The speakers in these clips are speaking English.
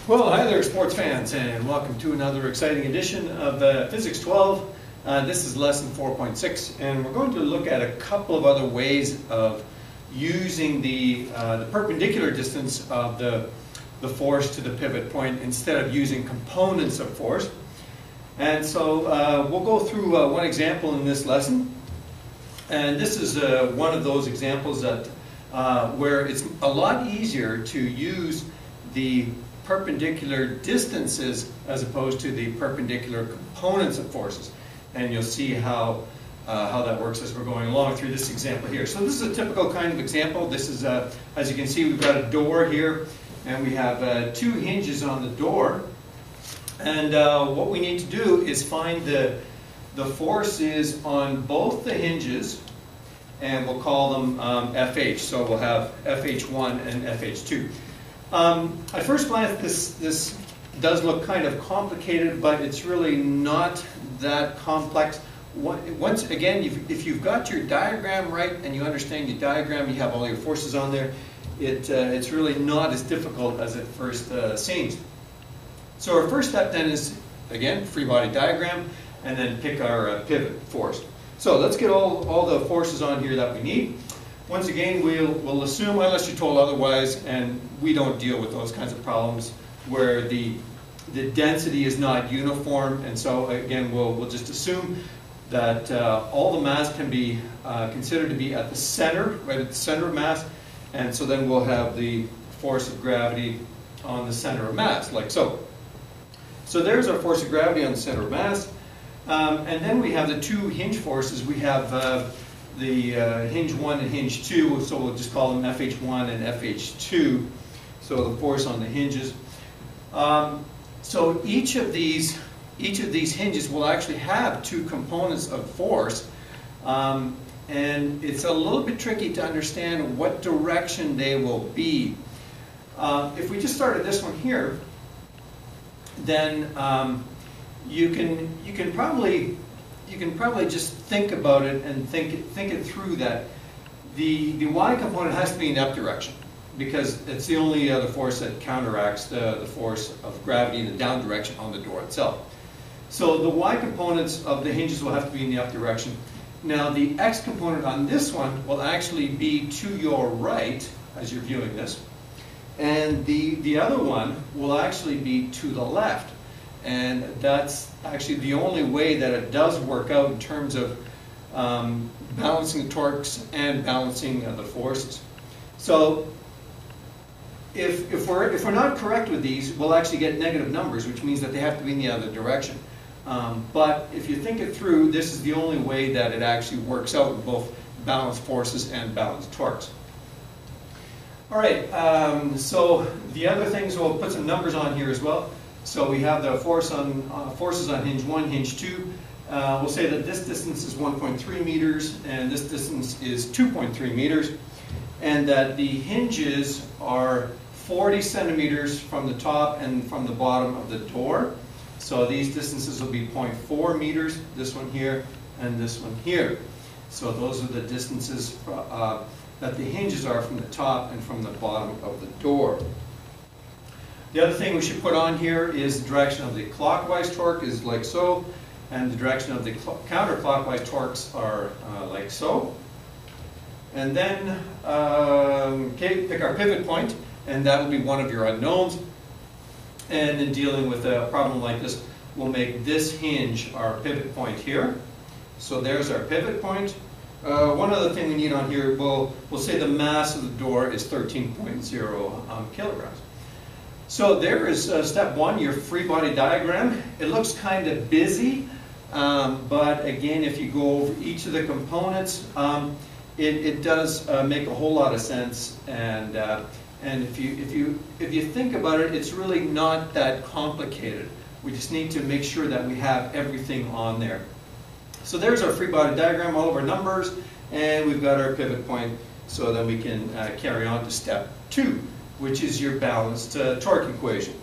Well, hi there, sports fans, and welcome to another exciting edition of Physics 12. This is lesson 4.6, and we're going to look at a couple of other ways of using the perpendicular distance of the force to the pivot point instead of using components of force. And so we'll go through one example in this lesson, and this is one of those examples that where it's a lot easier to use the perpendicular distances as opposed to the perpendicular components of forces. And you'll see how that works as we're going along through this example here. So this is a typical kind of example. This is, as you can see, we've got a door here, and we have two hinges on the door. And what we need to do is find the forces on both the hinges, and we'll call them FH. So we'll have FH1 and FH2. At first glance, this does look kind of complicated, but it's really not that complex. Once again, if you've got your diagram right and you understand your diagram, you have all your forces on there, it's really not as difficult as it first seems. So our first step then is, again, free body diagram, and then pick our pivot force. So let's get all the forces on here that we need. Once again, we'll assume, unless you're told otherwise, and we don't deal with those kinds of problems where the density is not uniform, and so again, we'll just assume that all the mass can be considered to be at the center, right at the center of mass, and so then we'll have the force of gravity on the center of mass, like so. So there's our force of gravity on the center of mass, and then we have the two hinge forces. We have the hinge 1 and hinge 2, so we'll just call them FH1 and FH2, so the force on the hinges. So each of these hinges will actually have two components of force, and it's a little bit tricky to understand what direction they will be. If we just started this one here, then you can probably just think about it and think it through, that the y component has to be in the up direction, because it's the only other force that counteracts the force of gravity in the down direction on the door itself. So the y components of the hinges will have to be in the up direction. Now the x component on this one will actually be to your right as you're viewing this, and the other one will actually be to the left. And that's actually the only way that it does work out in terms of balancing the torques and balancing the forces. So if we're not correct with these, we'll actually get negative numbers, which means that they have to be in the other direction. But if you think it through, this is the only way that it actually works out with both balanced forces and balanced torques. All right, so the other things, we'll put some numbers on here as well. So we have the forces on hinge 1, hinge 2. We'll say that this distance is 1.3 meters and this distance is 2.3 meters, and that the hinges are 40 centimeters from the top and from the bottom of the door. So these distances will be 0.4 meters, this one here and this one here. So those are the distances that the hinges are from the top and from the bottom of the door. The other thing we should put on here is the direction of the clockwise torque is like so, and the direction of the counterclockwise torques are like so. And then, pick our pivot point, and that will be one of your unknowns. And in dealing with a problem like this, we'll make this hinge our pivot point here. So there's our pivot point. One other thing we need on here, we'll say the mass of the door is 13.0 kilograms. So there is step one, your free body diagram. It looks kind of busy, but again, if you go over each of the components, it does make a whole lot of sense. And if you think about it, it's really not that complicated. We just need to make sure that we have everything on there. So there's our free body diagram, all of our numbers, and we've got our pivot point, so then we can carry on to step 2, which is your balanced torque equation.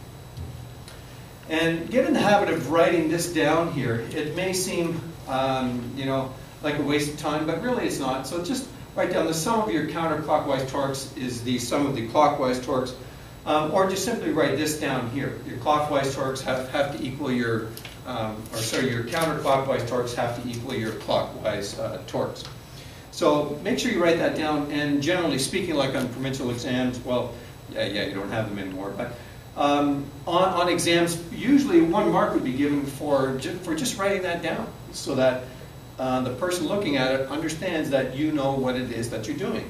And get in the habit of writing this down here. It may seem, like a waste of time, but really it's not. So just write down the sum of your counterclockwise torques is the sum of the clockwise torques. Or just simply write this down here. Your clockwise torques have to equal your, your counterclockwise torques have to equal your clockwise torques. So make sure you write that down, and generally speaking, like on provincial exams, well, yeah, you don't have them anymore, but on exams, usually 1 mark would be given for just writing that down, so that the person looking at it understands that you know what it is that you're doing.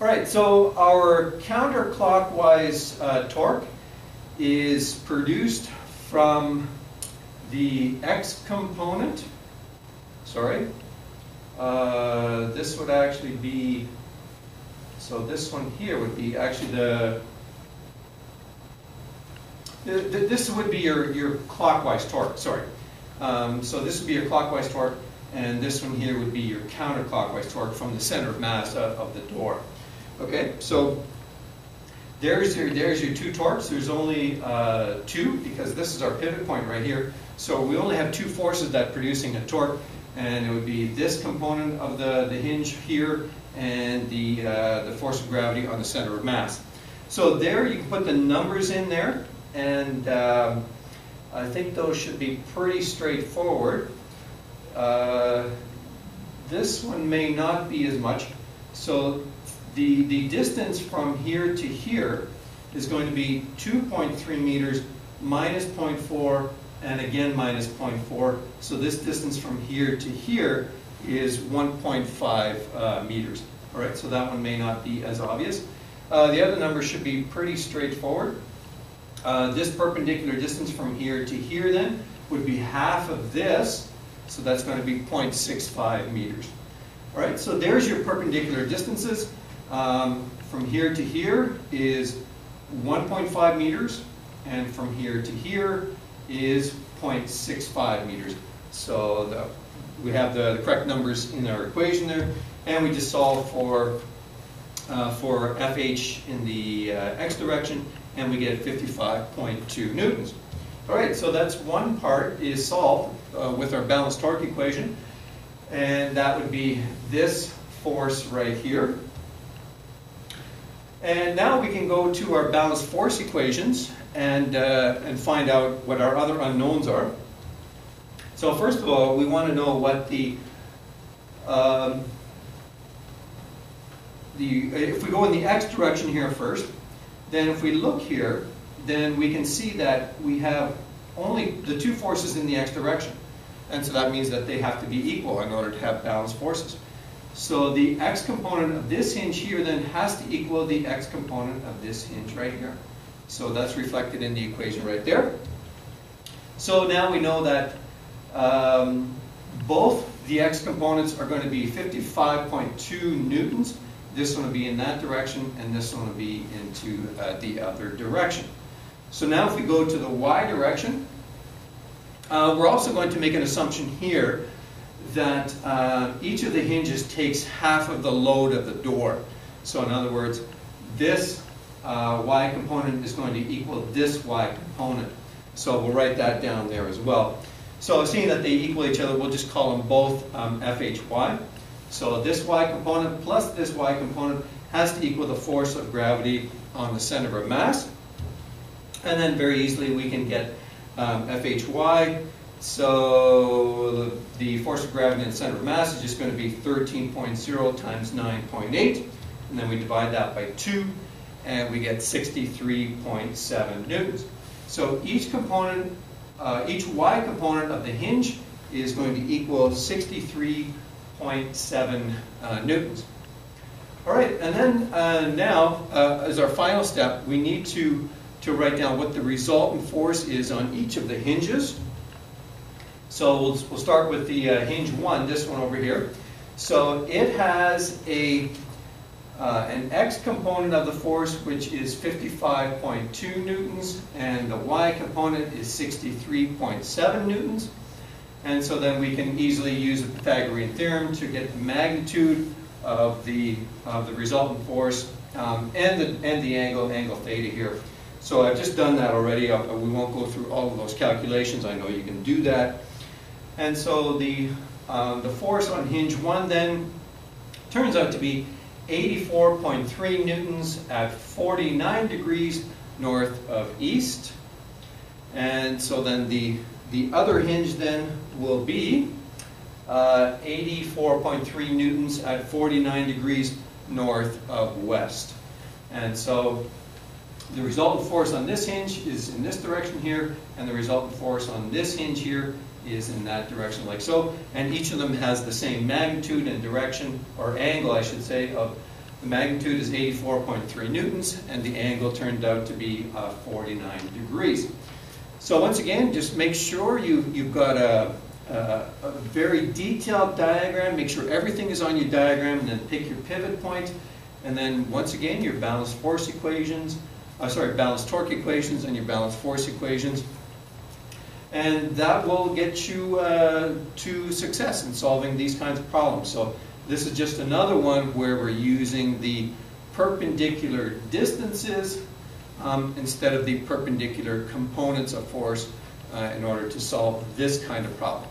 All right, so our counterclockwise torque is produced from the x component. Sorry. This would actually be, so this one here would be actually this would be your clockwise torque, sorry. So this would be your clockwise torque, and this one here would be your counterclockwise torque from the center of mass of the door. Okay, so there's your 2 torques. There's only 2 because this is our pivot point right here. So we only have 2 forces that producing a torque, and it would be this component of the hinge here and the force of gravity on the center of mass. So there you can put the numbers in there, and I think those should be pretty straightforward. This one may not be as much. So the distance from here to here is going to be 2.3 meters minus 0.4 and again minus 0.4. So this distance from here to here is 1.5 meters. All right, so that one may not be as obvious. The other number should be pretty straightforward. This perpendicular distance from here to here then would be half of this, so that's going to be 0.65 meters. All right, so there's your perpendicular distances. From here to here is 1.5 meters, and from here to here is 0.65 meters. So we have the correct numbers in our equation there, and we just solve for FH in the x direction, and we get 55.2 newtons. All right, so that's one part is solved with our balanced torque equation, and that would be this force right here. And now we can go to our balanced force equations and find out what our other unknowns are. So first of all, we want to know what if we go in the x direction here first, then if we look here, then we can see that we have only the 2 forces in the x direction. And so that means that they have to be equal in order to have balanced forces. So the x component of this hinge here then has to equal the x component of this hinge right here. So that's reflected in the equation right there. So now we know that both the x components are going to be 55.2 newtons. This one will be in that direction, and this one will be into the other direction. So now if we go to the y direction, we're also going to make an assumption here that each of the hinges takes half of the load of the door. So in other words, this y component is going to equal this y component. So we'll write that down there as well. So seeing that they equal each other, we'll just call them both FHY. So this y component plus this y component has to equal the force of gravity on the center of mass. And then very easily we can get FHY. So the force of gravity in the center of mass is just going to be 13.0 times 9.8. And then we divide that by 2, and we get 63.7 newtons. So each component, each y component of the hinge is going to equal 63.7 newtons. All right, and then now, as our final step, we need to write down what the resultant force is on each of the hinges. So we'll start with the hinge 1, this one over here. So it has an x component of the force, which is 55.2 newtons, and the y component is 63.7 newtons. And so then we can easily use the Pythagorean theorem to get the magnitude of the resultant force and the angle theta here. So I've just done that already. We won't go through all of those calculations. I know you can do that. And so the force on hinge 1 then turns out to be 84.3 newtons at 49 degrees north of east. And so then the other hinge then will be 84.3 newtons at 49 degrees north of west. And so the resultant force on this hinge is in this direction here, and the resultant force on this hinge here is in that direction, like so. And each of them has the same magnitude and direction, or angle I should say, of the magnitude is 84.3 newtons, and the angle turned out to be 49 degrees. So once again, just make sure you've got a very detailed diagram. Make sure everything is on your diagram, and then pick your pivot point. And then once again, your balanced force equations, balanced torque equations and your balanced force equations. And that will get you to success in solving these kinds of problems. So this is just another one where we're using the perpendicular distances instead of the perpendicular components of force in order to solve this kind of problem.